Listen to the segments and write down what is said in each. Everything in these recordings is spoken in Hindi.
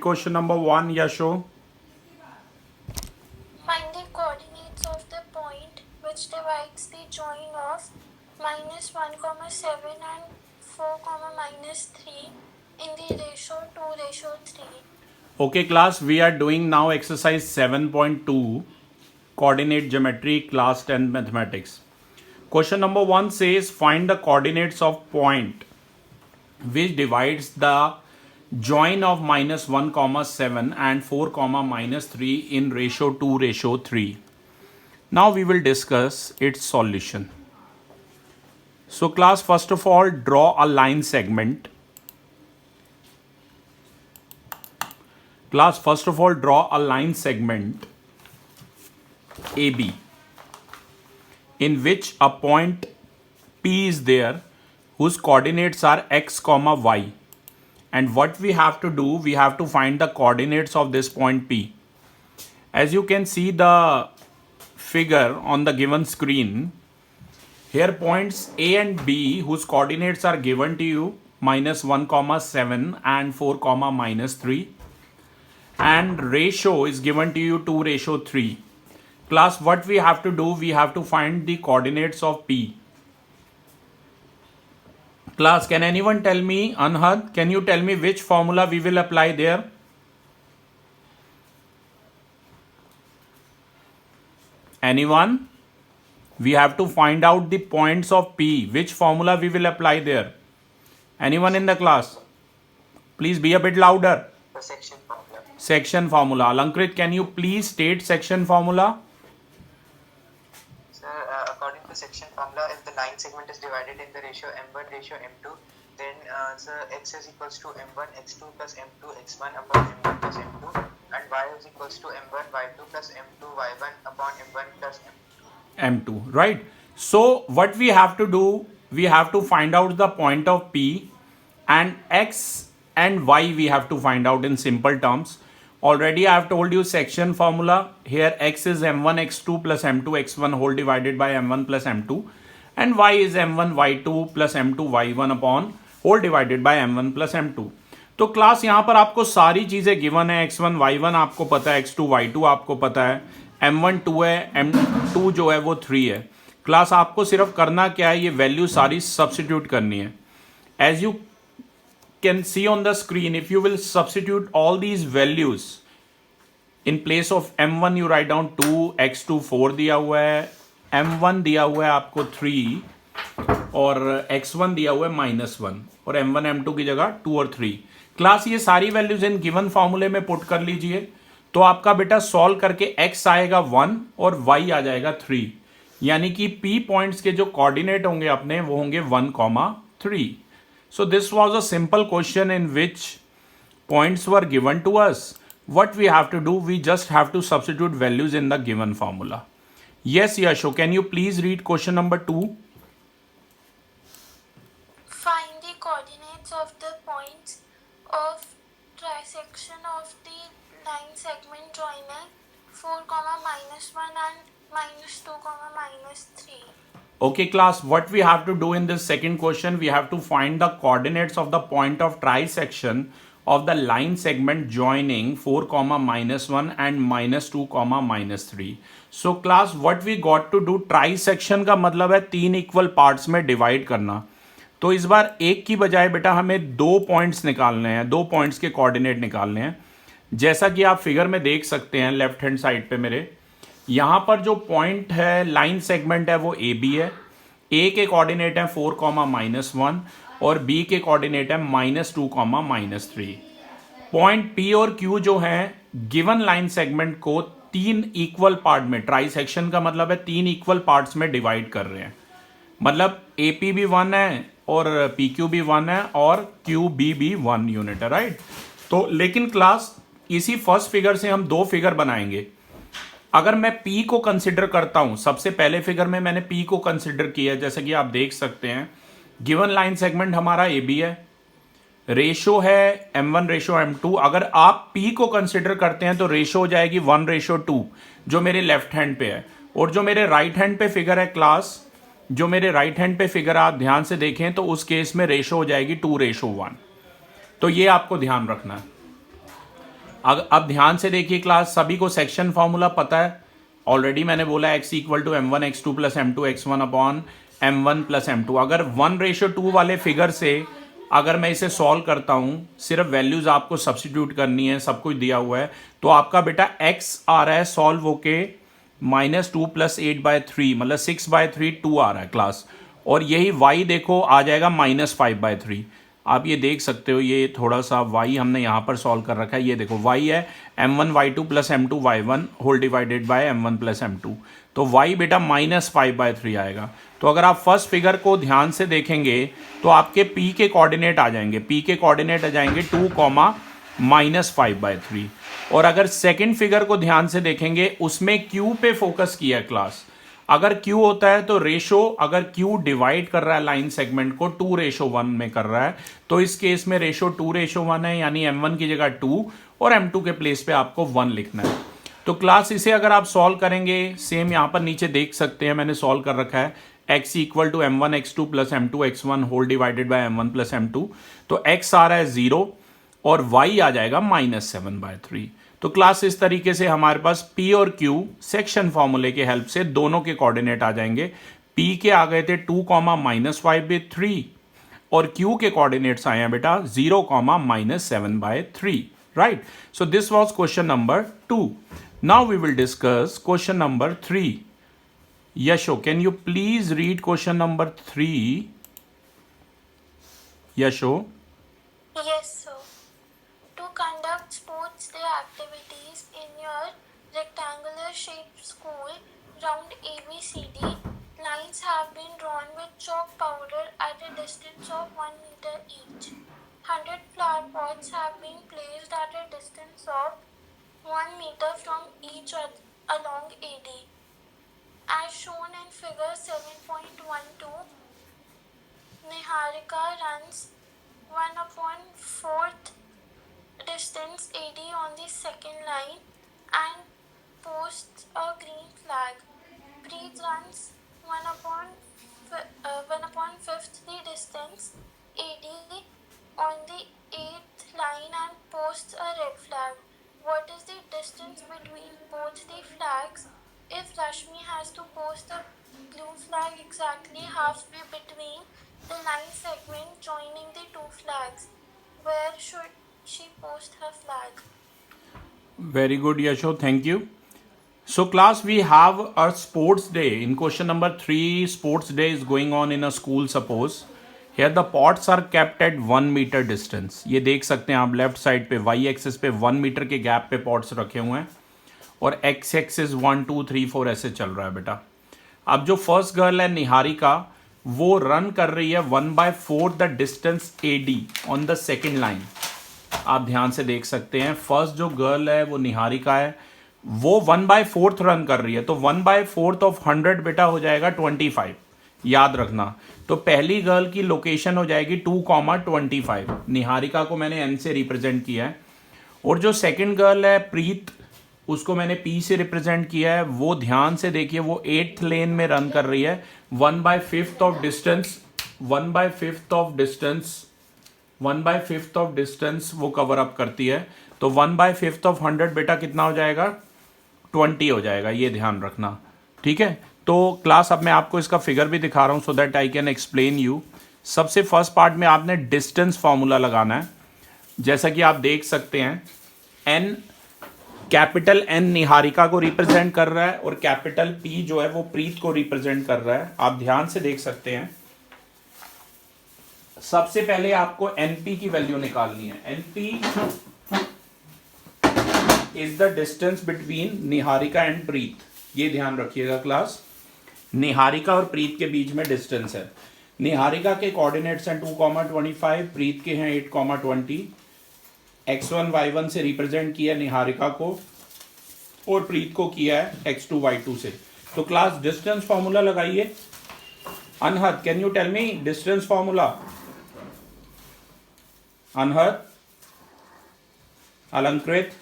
Question number 1, Yasho. Find the coordinates of the point which divides the join of -1, 7 and 4, -3 in the ratio 2:3. Okay, class, we are doing now exercise 7.2, coordinate geometry, class 10 mathematics. Question number 1 says find the coordinates of point which divides the join of -1, 7 and 4, -3 in ratio 2:3. Now we will discuss its solution. So class, first of all, draw a line segment. Class, first of all, draw a line segment AB in which a point P is there whose coordinates are x, y. And what we have to do, we have to find the coordinates of this point P. As you can see the figure on the given screen, here points A and B whose coordinates are given to you, -1, 7 and 4, -3. And ratio is given to you 2:3. Class, what we have to do, we have to find the coordinates of P. Class, can anyone tell me, Anhad, can you tell me which formula we will apply there? Anyone? We have to find out the points of P. Which formula we will apply there? Anyone in the class? Please be a bit louder. The section formula. Section formula. Alankrit, can you please state section formula? Sir, according to section formula, if the line segment is divided in the ratio m1 ratio m2, then sir, x is equals to m1 x2 plus m2 x1 upon m1 plus m2, and y is equals to m1 y2 plus m2 y1 upon m1 plus m2. M2, right? So what we have to do, we have to find out the point of P, and x and y we have to find out in simple terms. Already I have told you section formula. Here x is m1 x2 plus m2 x1 whole divided by m1 plus m2, and y is m1 y2 plus m2 y1 upon whole divided by m1 plus m2. तो क्लास यहाँ पर आपको सारी चीज़ें गिवन है. x1 y1 आपको पता है, x2 y2 आपको पता है, m1 2 है, m2 जो है वो 3 है. क्लास आपको सिर्फ करना क्या है, ये वैल्यू सारी सब्सिट्यूट करनी है. As you can see on the screen, if you will substitute all these values in place of m1 you write down 2, x2 4 दिया हुआ है, m1 दिया हुआ है आपको 3 और x1 दिया हुआ है -1 और m1 m2 की जगह 2 और 3. क्लास ये सारी वैल्यूज इन गिवन फॉर्मूले में पुट कर लीजिए. तो आपका बेटा सॉल्व करके x आएगा 1 और y आ जाएगा 3, यानी कि p पॉइंट्स के जो कोऑर्डिनेट होंगे अपने वो होंगे 1, 3. So this was a simple question in which points were given to us. What we have to do, we just have to substitute values in the given formula. Yes, Yasho, can you please read question number 2? Find the coordinates of the points of trisection of the line segment joining 4, -1 and -2, -3. Okay, class, what we have to do in this second question, we have to find the coordinates of the point of trisection of the line segment joining 4, -1 and -2, -3. So class, what we got to do, trisection का मतलब है 3 इक्वल पार्ट्स में डिवाइड करना. तो इस बार एक की बजाय बेटा हमें 2 पॉइंट्स निकालने हैं, 2 पॉइंट्स के कोऑर्डिनेट निकालने हैं. जैसा कि आप फिगर में देख सकते हैं लेफ्ट हैंड साइड पे मेरे, यहाँ पर जो पॉइंट है, लाइन सेगमेंट है, वो ए बी है. ए के कोऑर्डिनेट है 4, -1 और बी के कोऑर्डिनेट है -2, -3. पॉइंट पी और क्यू जो है गिवन लाइन सेगमेंट को 3 इक्वल पार्ट में, ट्राइसेक्शन का मतलब है 3 इक्वल पार्ट्स में डिवाइड कर रहे हैं. मतलब ए पी भी 1 है और पी क्यू भी 1 है और क्यू बी भी 1 यूनिट है, राइट. तो लेकिन क्लास इसी फर्स्ट फिगर से हम 2 फिगर बनाएंगे. अगर मैं P को कंसिडर करता हूं, सबसे पहले फिगर में मैंने P को कंसिडर किया, जैसे कि आप देख सकते हैं गिवन लाइन सेगमेंट हमारा AB है, रेशो है m1 रेशो m2. अगर आप P को कंसिडर करते हैं तो रेशो हो जाएगी 1:2 जो मेरे लेफ्ट हैंड पे है. और जो मेरे राइट हैंड पे फिगर है क्लास, जो मेरे राइट हैंड पे फिगर आप ध्यान से देखें तो उस केस में रेशो हो जाएगी 2:1. तो ये आपको ध्यान रखना है. अब ध्यान से देखिए क्लास, सभी को सेक्शन फॉर्मूला पता है ऑलरेडी, मैंने बोला x equal to m1 x2 plus m2 x1 upon m1 plus m2। अगर 1:2 वाले फिगर से अगर मैं इसे सॉल्व करता हूं, सिर्फ वैल्यूज आपको सब्स्टिट्यूट करनी है, सब कुछ दिया हुआ है, तो आपका बेटा x आ रहा है सॉल्व होके -2 प्लस 8/3, मतलब 6/3 2 आ रहा है क्लास। और यही y देखो आ जाएगा -5/3। आप ये देख सकते हो, ये थोड़ा सा y हमने यहाँ पर सॉल्व कर रखा है। ये देखो y है m1 y2 plus m2 y1 whole divided by m1 plus m2। तो y बेटा -5/3 आएगा। तो अगर आप फर्स्ट फिगर को ध्यान से देखेंगे तो आपके p के कोऑर्डिनेट आ जाएंगे, p के कोऑर्डिनेट आ जाएंगे 2, -5/3। और अगर सेकंड फिगर को ध्यान से देखेंगे, उसमें q पे फोकस किया है क्लास। अगर Q होता है तो रेशो, अगर Q डिवाइड कर रहा है लाइन सेगमेंट को 2:1 में कर रहा है, तो इस केस में रेशो 2:1 है, यानी m1 की जगह 2 और m2 के प्लेस पे आपको 1 लिखना है। तो क्लास इसे अगर आप सॉल्व करेंगे, सेम यहां पर नीचे देख सकते हैं मैंने सॉल्व कर रखा है, x equal to m1 x2 plus m2 x1 whole divided by m1 plus m2। तो x आ रहा है 0 और y आ जाएगा -7/3। तो क्लास इस तरीके से हमारे पास P और Q सेक्शन फॉर्मूले के हेल्प से दोनों के कोऑर्डिनेट आ जाएंगे। P के आ गए थे 2, -5/3 और Q के कोऑर्डिनेट्स आए हैं बेटा 0, -7/3। Right, so this was question number 2। Now we will discuss question number 3। Yasho, can you please read question number 3? Yasho? Yes, sir. To conduct sports day activities in your rectangular shaped school round ABCD, lines have been drawn with chalk powder at a distance of 1 meter each. 100 flower pots have been placed at a distance of 1 meter from each along AD. As shown in figure 7.12, Niharika runs 1/4th distance AD on the second line and posts a green flag. Preet runs 1/5th the distance AD on the 8th line and posts a red flag. What is the distance between both the flags? If Rashmi has to post a blue flag exactly halfway between the line segment joining the two flags, where should she post her flag? Very good, Yasho. Thank you. So, class, we have a sports day. In question number 3, sports day is going on in a school, suppose. Here the pots are kept at 1 meter distance. ये देख सकते हैं आप लेफ्ट साइड पे y एक्सिस पे 1 मीटर के गैप पे पॉट्स रखे हुए हैं और x एक्सिस 1 2 3 4 ऐसे चल रहा है बेटा। अब जो फर्स्ट गर्ल है निहारिका, वो रन कर रही है 1/4 the distance AD on the second line. आप ध्यान से देख सकते हैं, फर्स्ट जो गर्ल है वो निहारिका है, वो 1/4 रन कर रही है। तो 1/4 ऑफ 100 बेटा हो जाएगा 25, याद रखना। तो पहली गर्ल की लोकेशन हो जाएगी 2, 25। निहारिका को मैंने n से रिप्रेजेंट किया है। और जो सेकंड गर्ल है प्रीत, उसको मैंने P से रिप्रेजेंट किया है। वो ध्यान से देखिए, वो 8th लेन में रन कर रही है। 1/5 ऑफ डिस्टेंस 1/5 ऑफ डिस्टेंस वो कवर अप करती है। तो 1/5 ऑफ 100 बेटा कितना हो जाएगा? 20 हो जाएगा, ये ध्यान रखना, ठीक है। तो क्लास अब मैं आपको इसका फिगर भी दिखा रहा हूं so that I can explain you. सबसे फर्स्ट पार्ट में आपने डिस्टेंस फॉर्मूला लगाना है। जैसा कि आप देख सकते हैं, एन, कैपिटल N निहारिका को रिप्रेजेंट कर रहा है और कैपिटल P जो है वो प्रीत को रिप्रेजेंट कर रहा है। आप ध्यान से देख सकते हैं। सबसे पहले आपको NP की वैल्यू निकालनी है। NP is the distance between Niharika and Preet. ये ध्यान रखिएगा क्लास, निहारिका और प्रीत के बीच में डिस्टेंस है। निहारिका के कोऑर्डिनेट्स हैं 2, 25, प्रीत के हैं 8, 20। x1 y1 से रिप्रेजेंट किया निहारिका को और प्रीत को किया है x2 y2 से। तो क्लास डिस्टेंस फॉर्मूला लगाइए। Anhad, can you tell me distance formula? Anhad, Alankrit?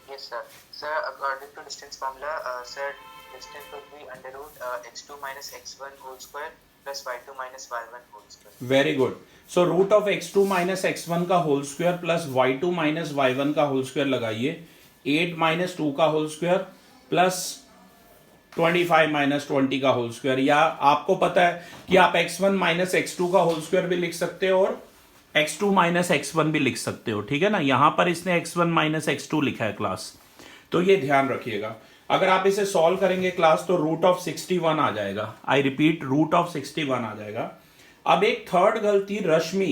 Yes, sir. Sir, according to distance formula, sir, distance would be under root x2 minus x1 whole square plus y2 minus y1 whole square. Very good. So root of x2 minus x1 का whole square plus y2 minus y1 का होल स्क्वायर लगाइए. 8 माइनस 2 का होल स्क्वायर प्लस 25 माइनस 20 का होल स्क्वायर. या आपको पता है कि आप x1 माइनस x2 का होल स्क्वायर भी लिख सकते हो और x2 माइनस x1 भी लिख सकते हो. ठीक है ना. यहां पर इसने x1 माइनस x2 लिखा है क्लास, तो ये ध्यान रखिएगा. अगर आप इसे सॉल्व करेंगे क्लास तो रूट ऑफ 61 आ जाएगा. आई रिपीट, रूट ऑफ 61 आ जाएगा. अब एक थर्ड गलती, रश्मि.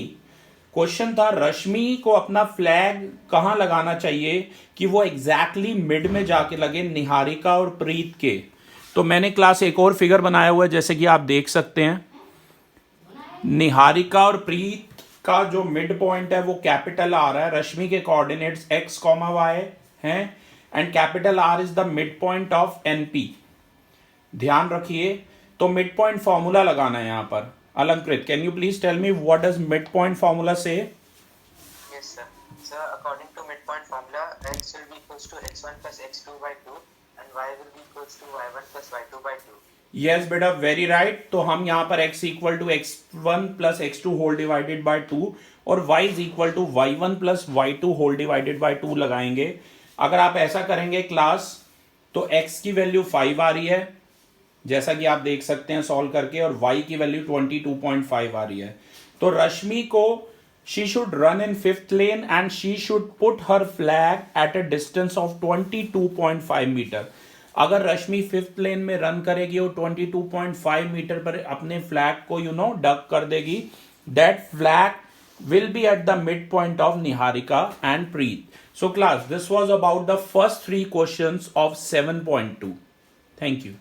क्वेश्चन था रश्मि को अपना फ्लैग कहां लगाना चाहिए कि वो एग्जैक्टली मिड में जाके लगे निहारिका और प्रीत के. तो मैंने क्लास एक और फिगर बनाया हुआ है, जैसे कि आप देख सकते हैं. निहारिका और प्रीत का जो मिड पॉइंट है वो कैपिटल आर है. रश्मि के कोऑर्डिनेट्स x, y हैं and capital R is the mid point of NP. ध्यान रखिए. तो मिड पॉइंट फॉर्मूला लगाना है यहां पर. Alankrit, can you please tell me what does mid point formula से? Yes, sir. So according to midpoint formula, x will be equals to x1 plus x2 by 2 and y will be equals to y1 plus y2 by 2. Yes बेटा, वेरी राइट. तो हम यहाँ पर x equal to x1 plus x2 whole divided by 2 और y is equal to y1 plus y2 whole divided by 2 लगाएंगे. अगर आप ऐसा करेंगे क्लास तो x की वैल्यू 5 आ रही है जैसा कि आप देख सकते हैं सॉल्व करके, और y की वैल्यू 22.5 आ रही है. तो रश्मि को she should run in fifth lane and she should put her flag at a distance of 22.5 metre. अगर रश्मि फिफ्थ लेन में रन करेगी और 22.5 मीटर पर अपने फ्लैग को डक कर देगी. That flag will be at the midpoint of Niharika and Preet. So class, this was about the first 3 questions of 7.2. Thank you.